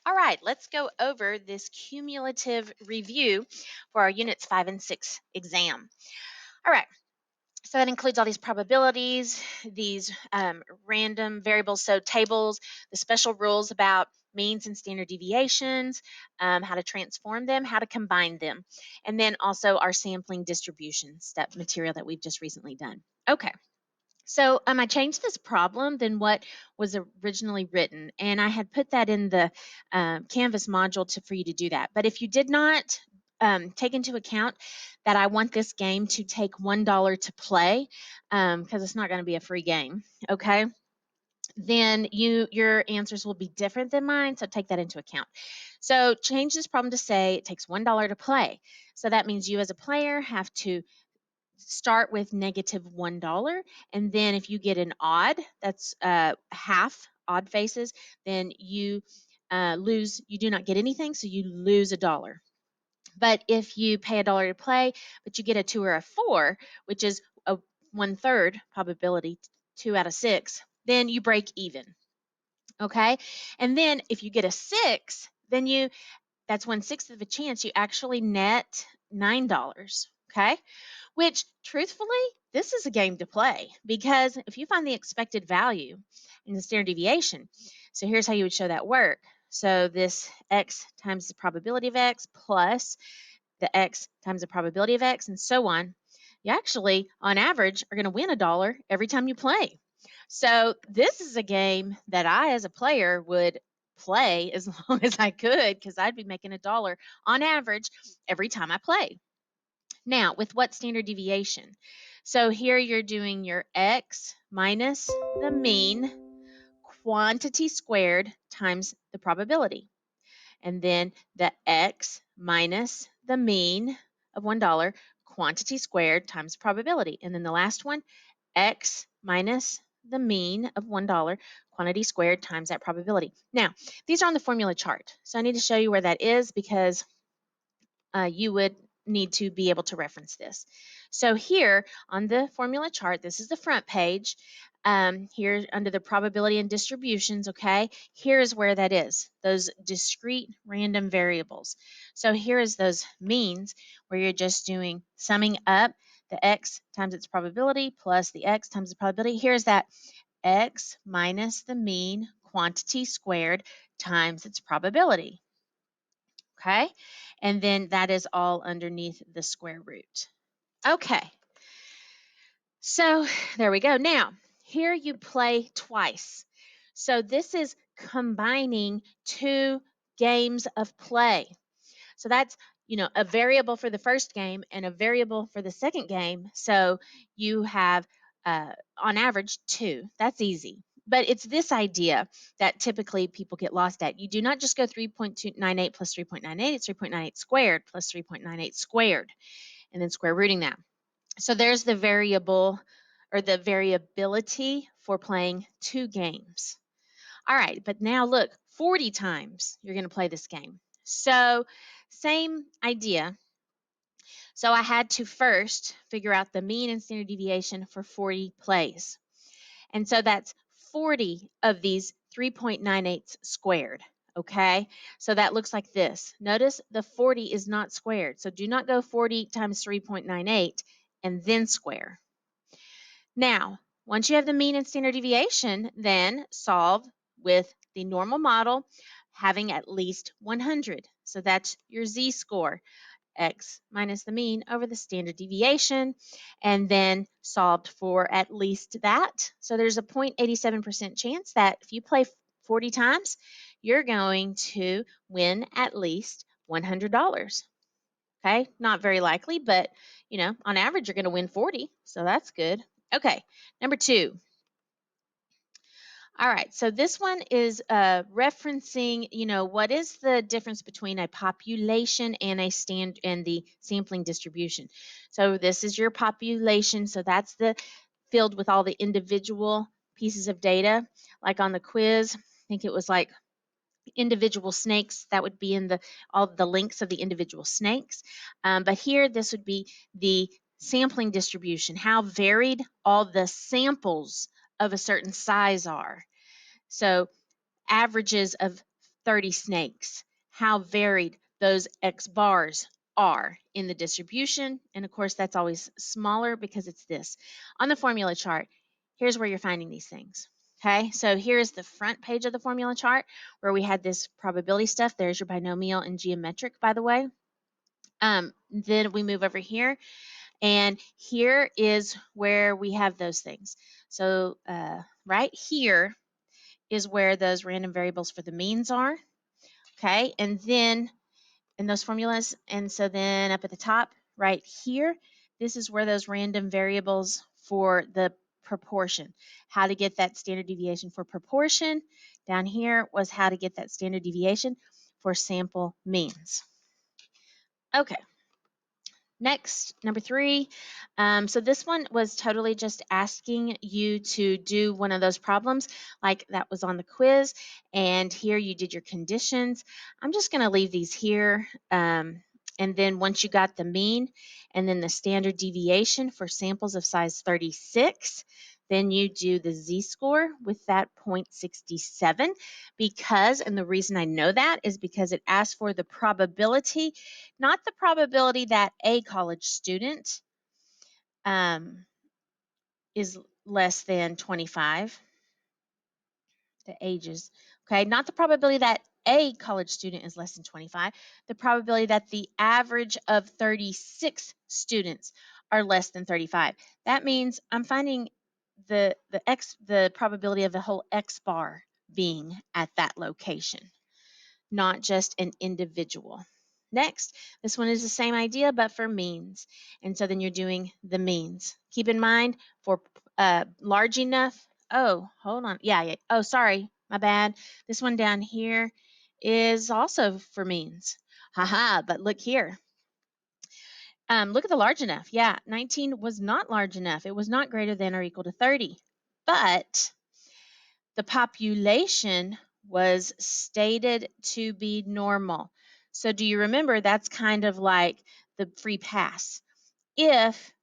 All right, let's go over this cumulative review for our Units 5 and 6 exam. All right, so that includes all these probabilities, these random variables, so tables, the special rules about means and standard deviations, how to transform them, how to combine them, and then also our sampling distribution step material that we've just recently done. Okay. So I changed this problem than what was originally written, and I had put that in the Canvas module for you to do that. But if you did not take into account that I want this game to take $1 to play, because it's not going to be a free game, okay? Then your answers will be different than mine, so take that into account. So change this problem to say it takes $1 to play. So that means you as a player have to start with -$1, and then if you get an odd, that's half odd faces, then you lose. You do not get anything, so you lose $1. But if you pay $1 to play, but you get a 2 or a 4, which is a 1/3 probability, 2 out of 6, then you break even. Okay, and then if you get a 6, then that's 1/6 of a chance you actually net $9. Okay, which, truthfully, this is a game to play because if you find the expected value in the standard deviation, so here's how you would show that work. So this x times the probability of x plus the x times the probability of x and so on. You actually, on average, are going to win $1 every time you play. So this is a game that I, as a player, would play as long as I could because I'd be making $1 on average every time I play. Now, with what standard deviation? So here you're doing your x minus the mean quantity squared times the probability. And then the x minus the mean of $1 quantity squared times probability. And then the last one, x minus the mean of $1 quantity squared times that probability. Now, these are on the formula chart. So I need to show you where that is because you would need to be able to reference this. So here on the formula chart, this is the front page. Here under the probability and distributions, okay, here's where that is, those discrete random variables. So here is those means where you're just doing summing up the x times its probability plus the x times the probability. Here's that x minus the mean quantity squared times its probability. Okay, and then that is all underneath the square root. Okay, so there we go. Now, here you play twice. So this is combining two games of play. So that's, a variable for the first game and a variable for the second game. So you have, on average, two. That's easy. But it's this idea that typically people get lost at. You do not just go 3.298 plus 3.98. It's 3.98 squared plus 3.98 squared, and then square rooting that. So there's the variable or the variability for playing two games. All right, but now look, 40 times you're going to play this game. So, same idea. So, I had to first figure out the mean and standard deviation for 40 plays. And so that's 40 of these 3.98 squared. Okay, so that looks like this. Notice the 40 is not squared. So, do not go 40 times 3.98 and then square. Now, once you have the mean and standard deviation, then solve with the normal model having at least 100. So that's your z-score, x minus the mean over the standard deviation, and then solved for at least that. So there's a 0.87% chance that if you play 40 times, you're going to win at least $100. Okay, not very likely, but on average, you're going to win 40. So that's good. Okay, number 2. All right, so this one is referencing, what is the difference between a population and the sampling distribution. So this is your population, so that's the field with all the individual pieces of data. Like on the quiz, I think it was like individual snakes. That would be in all the links of the individual snakes. But here, this would be the sampling distribution, how varied all the samples of a certain size are. So averages of 30 snakes, how varied those X bars are in the distribution. And of course, that's always smaller because it's this. On the formula chart, here's where you're finding these things. Okay, so here's the front page of the formula chart where we had this probability stuff. There's your binomial and geometric, by the way. Then we move over here, and here is where we have those things. So right here is where those random variables for the means are. Okay, and then in those formulas, and so then up at the top right here, this is where those random variables for the proportion, how to get that standard deviation for proportion. Down here was how to get that standard deviation for sample means. Okay. Next, number 3. So this one was totally just asking you to do one of those problems like that was on the quiz. And here you did your conditions. I'm just going to leave these here. And then once you got the mean and then the standard deviation for samples of size 36, then you do the z-score with that 0.67 because, and the reason I know that is because it asks for the probability, not the probability that a college student is less than 25, the ages, okay? Not the probability that a college student is less than 25, the probability that the average of 36 students are less than 35. That means I'm finding the probability of the whole X bar being at that location, not just an individual. Next, this one is the same idea, but for means. And so then you're doing the means. Keep in mind for large enough. Oh, hold on. Yeah. Oh, sorry. My bad. This one down here is also for means. Haha, but look here. Look at the large enough. Yeah, 19 was not large enough. It was not greater than or equal to 30. But the population was stated to be normal. So do you remember that's kind of like the free pass? If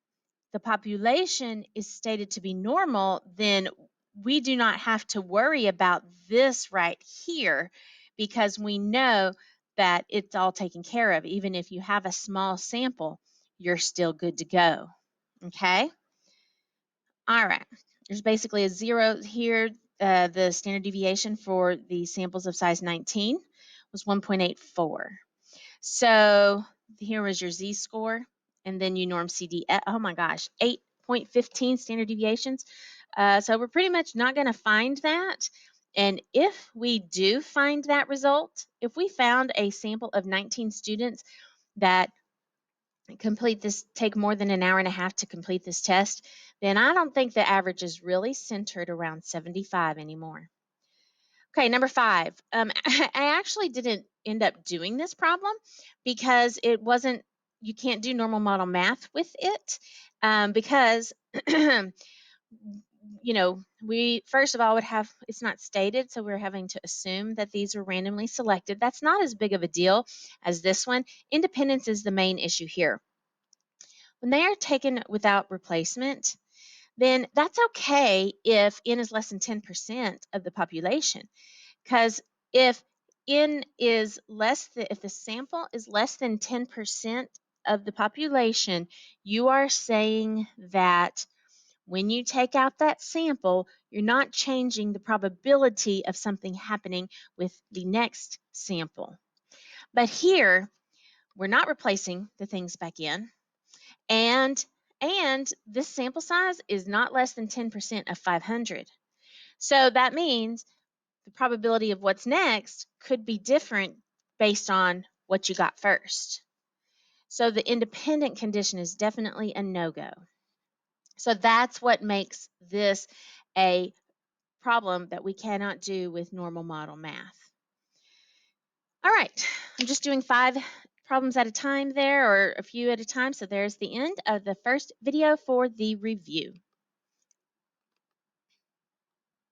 the population is stated to be normal, then we do not have to worry about this right here because we know that it's all taken care of. Even if you have a small sample, you're still good to go. Okay? All right. There's basically a 0 here. The standard deviation for the samples of size 19 was 1.84. So here was your z-score, and then you norm CD. Oh my gosh, 8.15 standard deviations. So we're pretty much not going to find that. And if we do find that result, if we found a sample of 19 students that take more than an hour and a half to complete this test, then I don't think the average is really centered around 75 anymore. Okay, number 5. I actually didn't end up doing this problem because it wasn't, you can't do normal model math with it because, we first of all would have, it's not stated, so we're having to assume that these are randomly selected. That's not as big of a deal as this one. Independence is the main issue here. When they are taken without replacement, then that's okay if n is less than 10% of the population. Because if if the sample is less than 10% of the population, you are saying that when you take out that sample, you're not changing the probability of something happening with the next sample. But here, we're not replacing the things back in, and this sample size is not less than 10% of 500. So that means the probability of what's next could be different based on what you got first. So the independent condition is definitely a no-go. So that's what makes this a problem that we cannot do with normal model math. All right, I'm just doing 5 problems at a time there, or a few at a time. So there's the end of the first video for the review.